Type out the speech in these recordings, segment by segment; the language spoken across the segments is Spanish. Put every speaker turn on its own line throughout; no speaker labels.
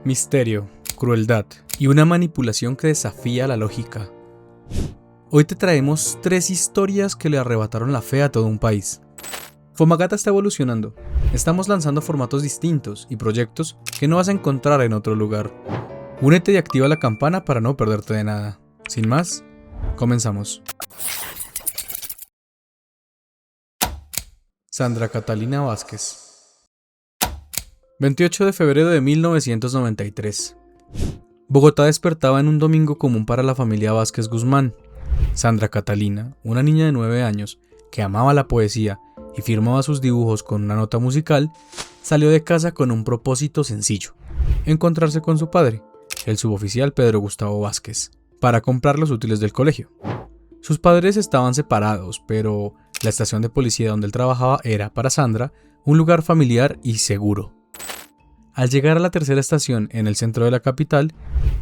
Misterio, crueldad y una manipulación que desafía la lógica. Hoy te traemos 3 historias que le arrebataron la fe a todo un país. Fomagata está evolucionando. Estamos lanzando formatos distintos y proyectos que no vas a encontrar en otro lugar. Únete y activa la campana para no perderte de nada. Sin más, comenzamos. Sandra Catalina Vázquez. 28 de febrero de 1993. Bogotá despertaba en un domingo común para la familia Vázquez Guzmán. Sandra Catalina, una niña de 9 años que amaba la poesía y firmaba sus dibujos con una nota musical, salió de casa con un propósito sencillo: encontrarse con su padre, el suboficial Pedro Gustavo Vázquez, para comprar los útiles del colegio. Sus padres estaban separados, pero la estación de policía donde él trabajaba era, para Sandra, un lugar familiar y seguro. Al llegar a la tercera estación, en el centro de la capital,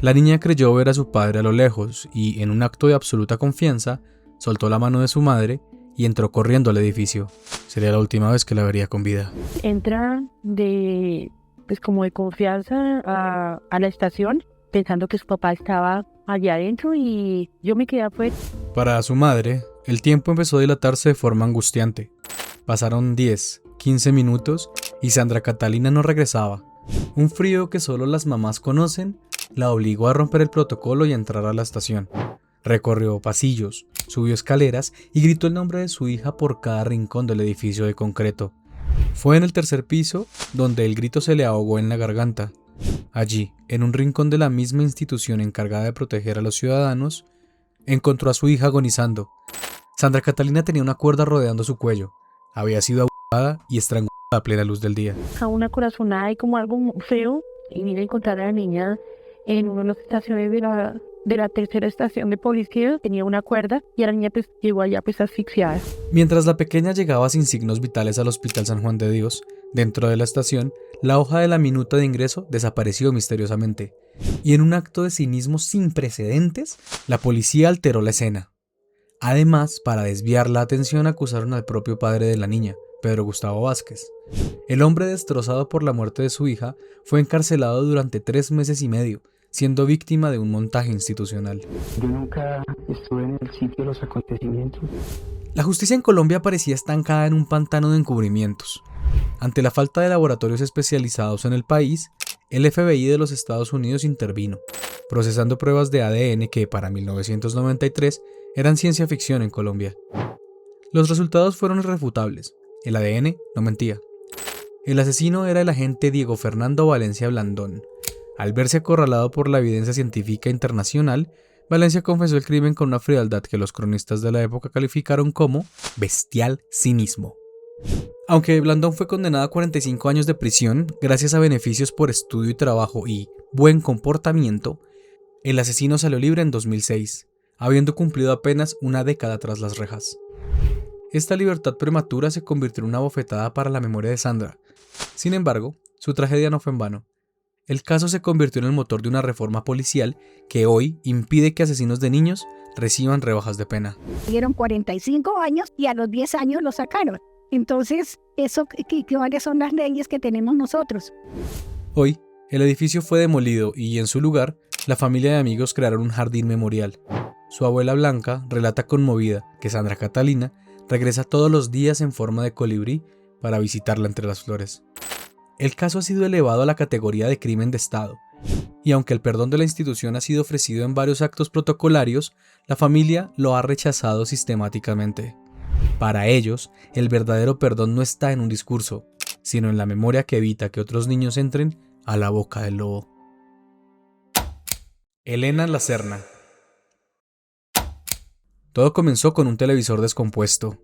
la niña creyó ver a su padre a lo lejos y, en un acto de absoluta confianza, soltó la mano de su madre y entró corriendo al edificio. Sería la última vez que la vería con vida.
Entra como de confianza a la estación, pensando que su papá estaba allá adentro, y yo me quedé afuera.
Para su madre, el tiempo empezó a dilatarse de forma angustiante. Pasaron 10, 15 minutos y Sandra Catalina no regresaba. Un frío que solo las mamás conocen la obligó a romper el protocolo y a entrar a la estación. Recorrió pasillos, subió escaleras y gritó el nombre de su hija por cada rincón del edificio de concreto. Fue en el tercer piso donde el grito se le ahogó en la garganta. Allí, en un rincón de la misma institución encargada de proteger a los ciudadanos, encontró a su hija agonizando. Sandra Catalina tenía una cuerda rodeando su cuello. Había sido ahogada y estrangulada a plena luz del día.
A una corazonada y como algo feo, y vine a encontrar a la niña en una de las estaciones de la tercera estación de policía. Tenía una cuerda y a la niña llegó allá asfixiada.
Mientras la pequeña llegaba sin signos vitales al Hospital San Juan de Dios, dentro de la estación, la hoja de la minuta de ingreso desapareció misteriosamente. Y en un acto de cinismo sin precedentes, la policía alteró la escena. Además, para desviar la atención, acusaron al propio padre de la niña, Pedro Gustavo Vázquez. El hombre, destrozado por la muerte de su hija, fue encarcelado durante 3 meses y medio, siendo víctima de un montaje institucional.
Yo nunca estuve en el sitio de los acontecimientos.
La justicia en Colombia parecía estancada en un pantano de encubrimientos. Ante la falta de laboratorios especializados en el país, el FBI de los Estados Unidos intervino, procesando pruebas de ADN que, para 1993, eran ciencia ficción en Colombia. Los resultados fueron irrefutables. El ADN no mentía. El asesino era el agente Diego Fernando Valencia Blandón. Al verse acorralado por la evidencia científica internacional, Valencia confesó el crimen con una frialdad que los cronistas de la época calificaron como bestial cinismo. Aunque Blandón fue condenado a 45 años de prisión, gracias a beneficios por estudio y trabajo y buen comportamiento, el asesino salió libre en 2006, habiendo cumplido apenas una década tras las rejas. Esta libertad prematura se convirtió en una bofetada para la memoria de Sandra. Sin embargo, su tragedia no fue en vano. El caso se convirtió en el motor de una reforma policial que hoy impide que asesinos de niños reciban rebajas de pena.
Dieron 45 años y a los 10 años lo sacaron. Entonces, ¿cuáles son las leyes que tenemos nosotros?
Hoy, el edificio fue demolido y, en su lugar, la familia de amigos crearon un jardín memorial. Su abuela Blanca relata conmovida que Sandra Catalina regresa todos los días en forma de colibrí para visitarla entre las flores. El caso ha sido elevado a la categoría de crimen de Estado, y aunque el perdón de la institución ha sido ofrecido en varios actos protocolarios, la familia lo ha rechazado sistemáticamente. Para ellos, el verdadero perdón no está en un discurso, sino en la memoria que evita que otros niños entren a la boca del lobo. Elena Lacerna. Todo comenzó con un televisor descompuesto.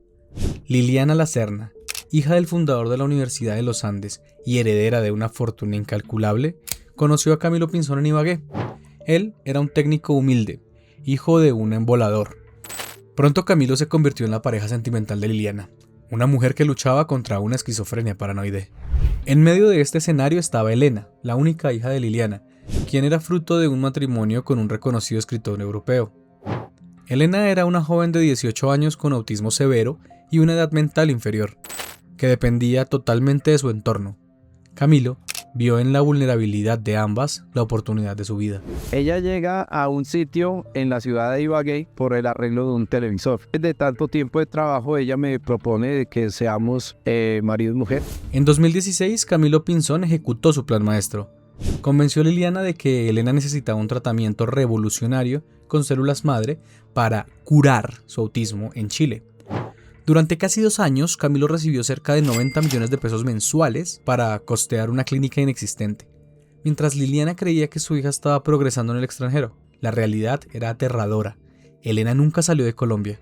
Liliana Lacerna, hija del fundador de la Universidad de los Andes y heredera de una fortuna incalculable, conoció a Camilo Pinzón en Ibagué. Él era un técnico humilde, hijo de un embolador. Pronto Camilo se convirtió en la pareja sentimental de Liliana, una mujer que luchaba contra una esquizofrenia paranoide. En medio de este escenario estaba Elena, la única hija de Liliana, quien era fruto de un matrimonio con un reconocido escritor europeo. Elena era una joven de 18 años con autismo severo y una edad mental inferior, que dependía totalmente de su entorno. Camilo vio en la vulnerabilidad de ambas la oportunidad de su vida.
Ella llega a un sitio en la ciudad de Ibagué por el arreglo de un televisor. De tanto tiempo de trabajo, ella me propone que seamos marido y mujer.
En 2016, Camilo Pinzón ejecutó su plan maestro. Convenció a Liliana de que Elena necesitaba un tratamiento revolucionario con células madre para curar su autismo en Chile. Durante casi 2 años, Camilo recibió cerca de 90 millones de pesos mensuales para costear una clínica inexistente, mientras Liliana creía que su hija estaba progresando en el extranjero. La realidad era aterradora. Elena nunca salió de Colombia.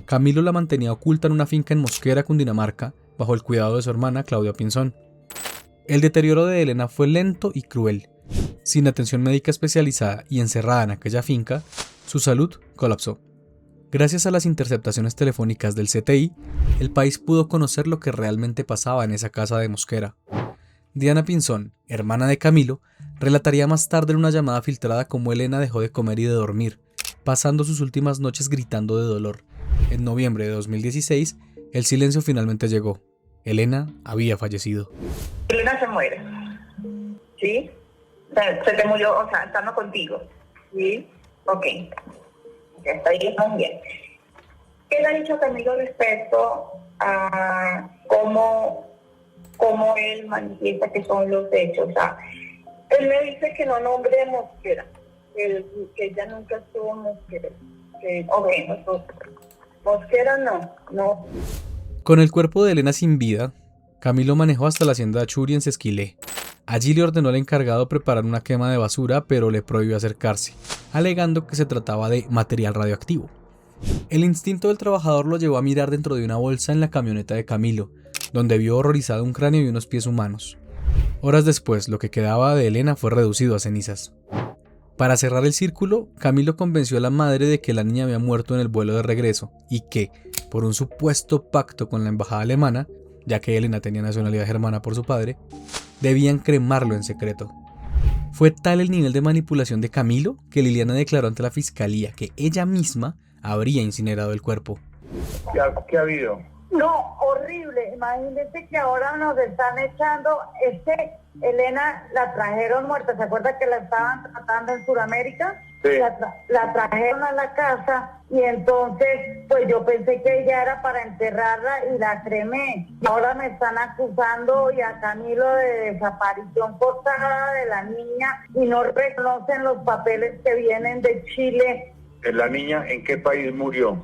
Camilo la mantenía oculta en una finca en Mosquera, Cundinamarca, bajo el cuidado de su hermana Claudia Pinzón. El deterioro de Elena fue lento y cruel. Sin atención médica especializada y encerrada en aquella finca, su salud colapsó. Gracias a las interceptaciones telefónicas del CTI, el país pudo conocer lo que realmente pasaba en esa casa de Mosquera. Diana Pinzón, hermana de Camilo, relataría más tarde en una llamada filtrada cómo Elena dejó de comer y de dormir, pasando sus últimas noches gritando de dolor. En noviembre de 2016, el silencio finalmente llegó. Elena había fallecido.
Elena se muere, ¿sí? Se te murió, o sea, estando contigo, ¿sí? Ok. Ya está ahí, muy bien. ¿Qué le ha dicho Camilo respecto a cómo él manifiesta que son los hechos? O sea, él me dice que no nombre Mosquera, que ella nunca estuvo en Mosquera. Mosquera no.
Con el cuerpo de Elena sin vida, Camilo manejó hasta la hacienda Churi en Sesquilé. Allí le ordenó al encargado preparar una quema de basura, pero le prohibió acercarse, alegando que se trataba de material radioactivo. El instinto del trabajador lo llevó a mirar dentro de una bolsa en la camioneta de Camilo, donde vio horrorizado un cráneo y unos pies humanos. Horas después, lo que quedaba de Elena fue reducido a cenizas. Para cerrar el círculo, Camilo convenció a la madre de que la niña había muerto en el vuelo de regreso y que, por un supuesto pacto con la embajada alemana, ya que Elena tenía nacionalidad germana por su padre, debían cremarlo en secreto. Fue tal el nivel de manipulación de Camilo que Liliana declaró ante la fiscalía que ella misma habría incinerado el cuerpo.
¿Qué ha habido?
No, horrible. Imagínense que ahora nos están echando, Elena la trajeron muerta, ¿se acuerda que la estaban tratando en Sudamérica?
Sí.
La trajeron a la casa y entonces pues yo pensé que ella era para enterrarla y la cremé. Ahora me están acusando y a Camilo de desaparición forzada de la niña y no reconocen los papeles que vienen de Chile.
¿La niña en qué país murió?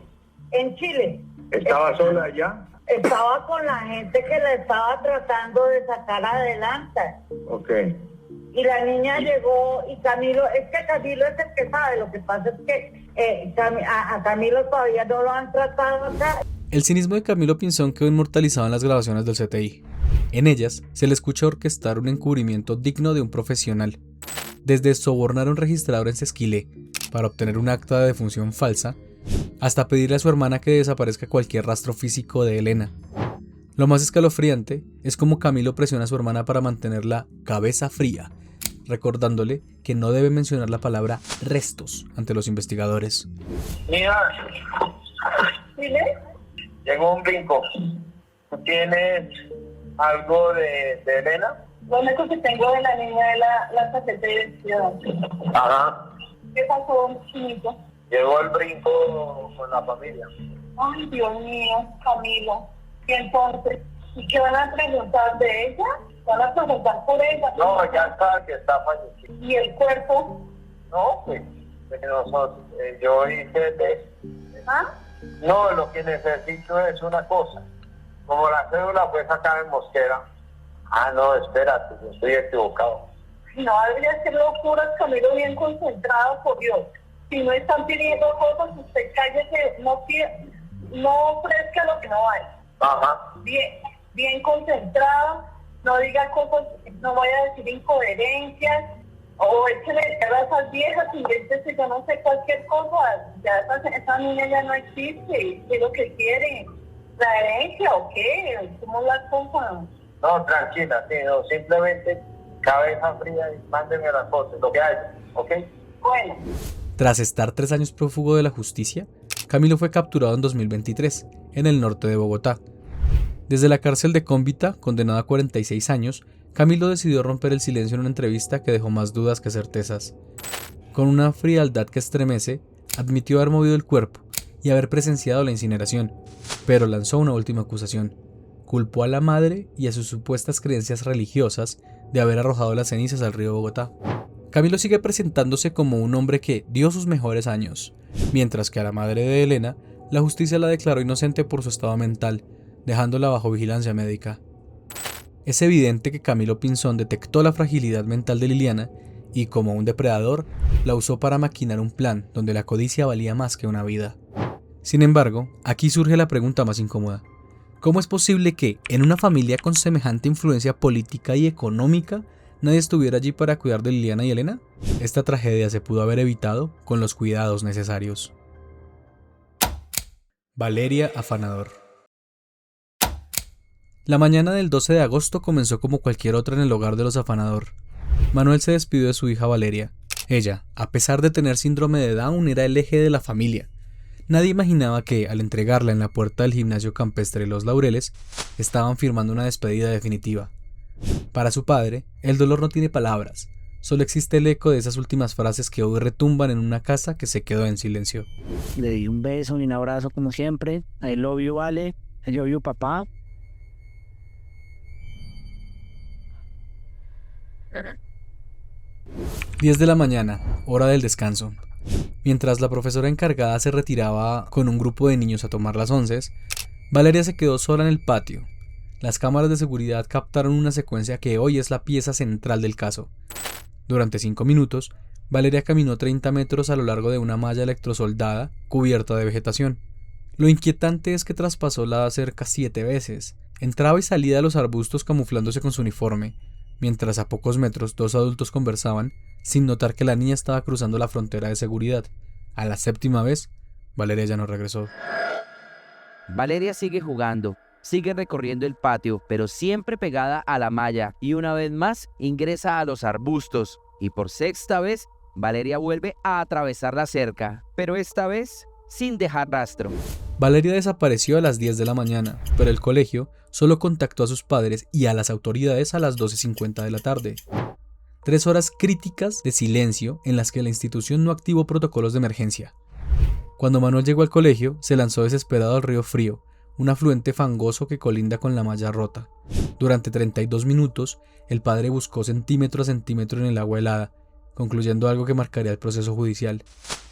En Chile.
¿Estaba sola allá?
Estaba con la gente que la estaba tratando de sacar adelante.
Ok.
Y la niña llegó y Camilo, es que Camilo es el que sabe, lo que pasa es que a Camilo todavía no lo han tratado acá.
El cinismo de Camilo Pinzón quedó inmortalizado en las grabaciones del CTI. En ellas se le escucha orquestar un encubrimiento digno de un profesional, desde sobornar a un registrador en Sesquilé para obtener un acta de defunción falsa, hasta pedirle a su hermana que desaparezca cualquier rastro físico de Elena. Lo más escalofriante es cómo Camilo presiona a su hermana para mantener la cabeza fría, recordándole que no debe mencionar la palabra restos ante los investigadores.
Mira,
¿Chile?
llegó un brinco. ¿Tú tienes algo de Elena?
Lo único que tengo de la niña es la tarjeta de identidad.
Ajá.
¿Qué pasó, chinito?
Llegó el brinco con la familia.
Ay, Dios mío, Camilo. Y entonces, ¿y qué van a preguntar de ella? ¿Van a preguntar por ella?
No, ya está, que está fallecido.
¿Y el cuerpo?
No, pues, nosotros, yo hice test.
¿Ah?
No, lo que necesito es una cosa. Como la cédula fue sacada en Mosquera. Ah, no, espérate, yo estoy equivocado.
No debería ser locuras, Camilo, bien concentrado, por Dios. Si no están pidiendo cosas, usted cállese, no ofrezca lo que no hay.
Ajá.
Bien concentrado, no diga cosas, no vaya a decir incoherencias, o échele tierra a esas viejas, invéntese, yo no sé, cualquier cosa. Ya esa niña ya no existe, ¿qué es lo que quiere? ¿La herencia o qué? ¿Cómo las cosas?
No, tranquila, sí, no, simplemente cabeza fría y mándeme las fotos, lo que haya, ¿ok?
Bueno.
Tras estar 3 años prófugo de la justicia, Camilo fue capturado en 2023, en el norte de Bogotá. Desde la cárcel de Cómbita, condenado a 46 años, Camilo decidió romper el silencio en una entrevista que dejó más dudas que certezas. Con una frialdad que estremece, admitió haber movido el cuerpo y haber presenciado la incineración, pero lanzó una última acusación. Culpó a la madre y a sus supuestas creencias religiosas de haber arrojado las cenizas al río Bogotá. Camilo sigue presentándose como un hombre que dio sus mejores años, mientras que a la madre de Elena, la justicia la declaró inocente por su estado mental, dejándola bajo vigilancia médica. Es evidente que Camilo Pinzón detectó la fragilidad mental de Liliana y, como un depredador, la usó para maquinar un plan donde la codicia valía más que una vida. Sin embargo, aquí surge la pregunta más incómoda. ¿Cómo es posible que, en una familia con semejante influencia política y económica, nadie estuviera allí para cuidar de Liliana y Elena? Esta tragedia se pudo haber evitado con los cuidados necesarios. Valeria Afanador. La mañana del 12 de agosto comenzó como cualquier otra en el hogar de los Afanador. Manuel se despidió de su hija Valeria. Ella, a pesar de tener síndrome de Down, era el eje de la familia. Nadie imaginaba que, al entregarla en la puerta del gimnasio campestre Los Laureles, estaban firmando una despedida definitiva. Para su padre, el dolor no tiene palabras, solo existe el eco de esas últimas frases que hoy retumban en una casa que se quedó en silencio.
Le di un beso y un abrazo como siempre. I love you, Vale. I love you, papá.
10 de la mañana, hora del descanso. Mientras la profesora encargada se retiraba con un grupo de niños a tomar las onces, Valeria se quedó sola en el patio. Las cámaras de seguridad captaron una secuencia que hoy es la pieza central del caso. Durante 5 minutos, Valeria caminó 30 metros a lo largo de una malla electrosoldada cubierta de vegetación. Lo inquietante es que traspasó la cerca 7 veces. Entraba y salía de los arbustos camuflándose con su uniforme, mientras a pocos metros 2 adultos conversaban, sin notar que la niña estaba cruzando la frontera de seguridad. A la 7ª vez, Valeria ya no regresó.
Valeria sigue jugando, sigue recorriendo el patio, pero siempre pegada a la malla, y una vez más ingresa a los arbustos, y por 6ª vez, Valeria vuelve a atravesar la cerca, pero esta vez sin dejar rastro.
Valeria desapareció a las 10 de la mañana, pero el colegio solo contactó a sus padres y a las autoridades a las 12:50 de la tarde. 3 horas críticas de silencio en las que la institución no activó protocolos de emergencia. Cuando Manuel llegó al colegio, se lanzó desesperado al río Frío, un afluente fangoso que colinda con la malla rota. Durante 32 minutos, el padre buscó centímetro a centímetro en el agua helada, concluyendo algo que marcaría el proceso judicial.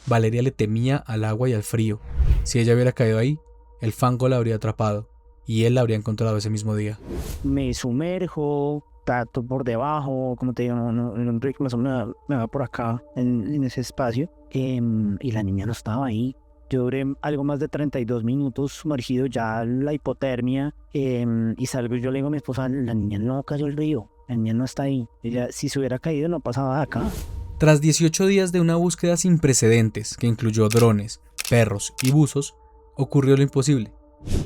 Valeria le temía al agua y al frío. Si ella hubiera caído ahí, el fango la habría atrapado, y él la habría encontrado ese mismo día.
Me sumerjo, trato por debajo, como te digo, el río más o menos me va por acá, en ese espacio, y la niña no estaba ahí. Yo duré algo más de 32 minutos sumergido, ya la hipotermia, y salgo y yo le digo a mi esposa, la niña no cayó al río, la niña no está ahí. Ella, si se hubiera caído, no pasaba de acá.
Tras 18 días de una búsqueda sin precedentes, que incluyó drones, perros y buzos, ocurrió lo imposible.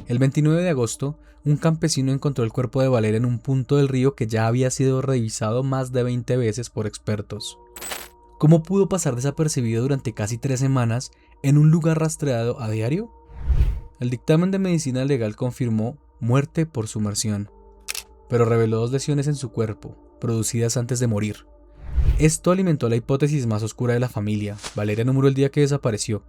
El 29 de agosto, un campesino encontró el cuerpo de Valeria en un punto del río que ya había sido revisado más de 20 veces por expertos. ¿Cómo pudo pasar desapercibido durante casi 3 semanas en un lugar rastreado a diario? El dictamen de medicina legal confirmó muerte por sumersión, pero reveló 2 lesiones en su cuerpo, producidas antes de morir. Esto alimentó la hipótesis más oscura de la familia. Valeria no murió el día que desapareció,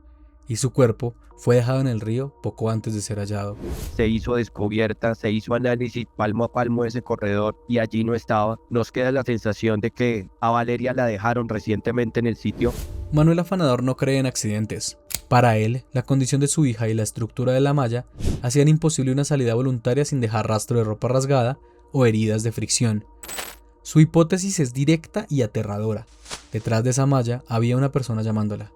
y su cuerpo fue dejado en el río poco antes de ser hallado.
Se hizo descubierta, se hizo análisis palmo a palmo de ese corredor y allí no estaba. Nos queda la sensación de que a Valeria la dejaron recientemente en el sitio.
Manuel Afanador no cree en accidentes. Para él, la condición de su hija y la estructura de la malla hacían imposible una salida voluntaria sin dejar rastro de ropa rasgada o heridas de fricción. Su hipótesis es directa y aterradora. Detrás de esa malla había una persona llamándola.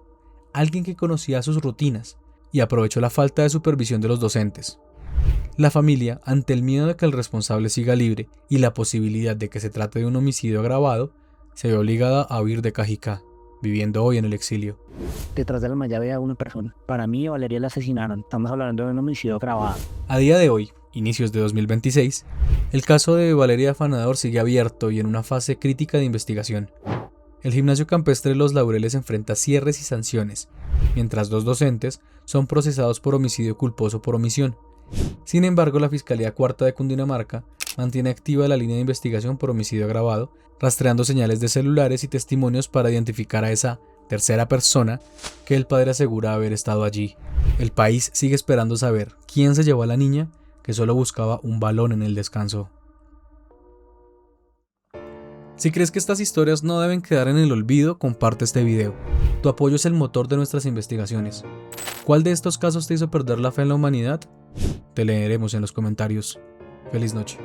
Alguien que conocía sus rutinas y aprovechó la falta de supervisión de los docentes. La familia, ante el miedo de que el responsable siga libre y la posibilidad de que se trate de un homicidio agravado, se ve obligada a huir de Cajicá, viviendo hoy en el exilio.
Detrás de la malla había una persona. Para mí, a Valeria la asesinaron. Estamos hablando de un homicidio agravado.
A día de hoy, inicios de 2026, el caso de Valeria Afanador sigue abierto y en una fase crítica de investigación. El gimnasio campestre Los Laureles enfrenta cierres y sanciones, mientras 2 docentes son procesados por homicidio culposo por omisión. Sin embargo, la Fiscalía Cuarta de Cundinamarca mantiene activa la línea de investigación por homicidio agravado, rastreando señales de celulares y testimonios para identificar a esa tercera persona que el padre asegura haber estado allí. El país sigue esperando saber quién se llevó a la niña que solo buscaba un balón en el descanso. Si crees que estas historias no deben quedar en el olvido, comparte este video. Tu apoyo es el motor de nuestras investigaciones. ¿Cuál de estos casos te hizo perder la fe en la humanidad? Te leeremos en los comentarios. Feliz noche.